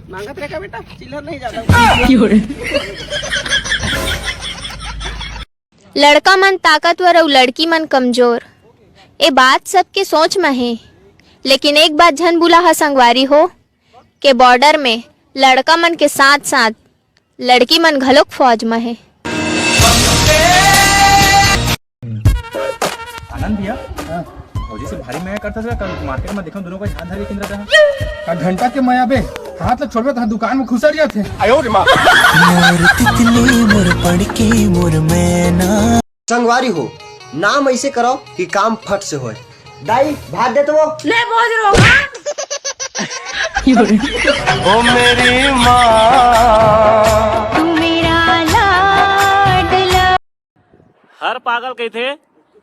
मांगत रहेगा बेटा, चिल्लर नहीं जाता। लड़का मन ताकतवर और लड़की मन कमजोर, ए बात सबके सोच में है। लेकिन एक बात झन बुला हा संगवारी हो के बॉर्डर में लड़का मन के साथ साथ लड़की मन घलोक फौज में है। आनंद भैया, फौजी से भारी माया करता था। कल मार्केट में देखा दोनों का हाथ धरे केंद्र था। का घंटा के माया बे, हाथ लग छोड़बे तो दुकान में घुसर जाते। आयो रे मां। मोर तितली मोर पड़के मोर मैना। संगवारी हो, नाम ऐसे करो कि काम फट से होए। दाई भात दे तो वो ले बोझ रो। ओ मेरी माँ तू मेरा लाडला। हर पागल कहते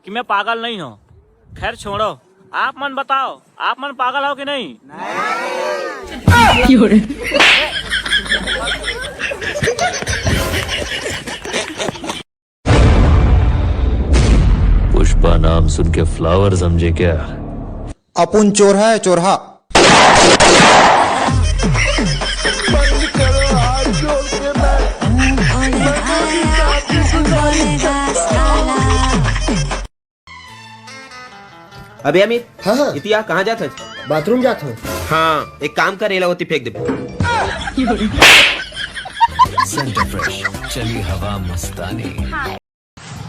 कि मैं पागल नहीं हूँ। खैर छोड़ो, आप मन बताओ, आप मन पागल हो कि नहीं? पुष्पा नाम सुन के फ्लावर समझे क्या? अपुन चोरहा है चोरहा। अबे अमित, हाँ इतिया कहाँ जात है? बाथरूम जात हूँ। हाँ, एक काम कर, रेलावती फेंक दे। सेंटर फ्रेश चली हवा मस्तानी।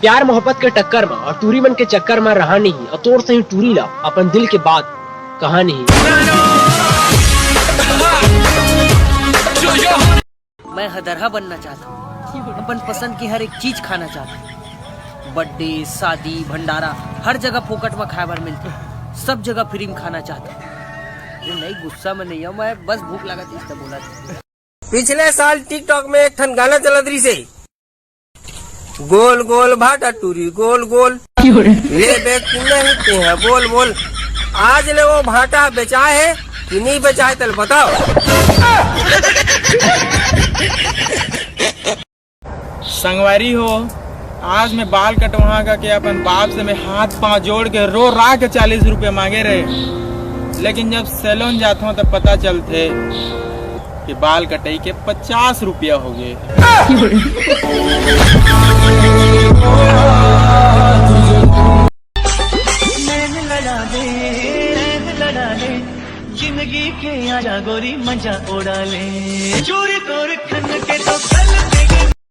प्यार मोहब्बत के टक्कर में और टूरी मन के चक्कर में रहा नहीं, और तोड़ से ही टूरी ला अपन दिल के बात कहा नहीं। मैं हदरहा बनना चाहता हूँ, अपन पसंद की हर एक चीज खाना चाहता हूँ। बर्थडे, शादी, भंडारा, हर जगह फोकट में खाए बार मिलते, सब जगह फ्री में खाना चाहता हूँ। ये नहीं, गुस्सा में नहीं हूँ मैं, बस भूख लगा थी इसलिए बोला था। पिछले साल टिकटॉक में एक ठन गाना चलत रही से, गोल गोल भाटा टूरी गोल गोल, ले बेचते हैं बोल बोल। आज ले वो भाटा बेचा है कि नहीं बेचा है, तल बताओ। संगवारी हो, आज मैं बाल कटवा के अपन बाप से मैं हाथ पांव जोड़ के रो रा के 40 रुपए मांगे रहे। लेकिन जब सैलून जाता हूँ तब पता चलते कि बाल कटाई के 50 रुपया हो गए। जिंदगी के आजा गोरी मजा उड़ा ले।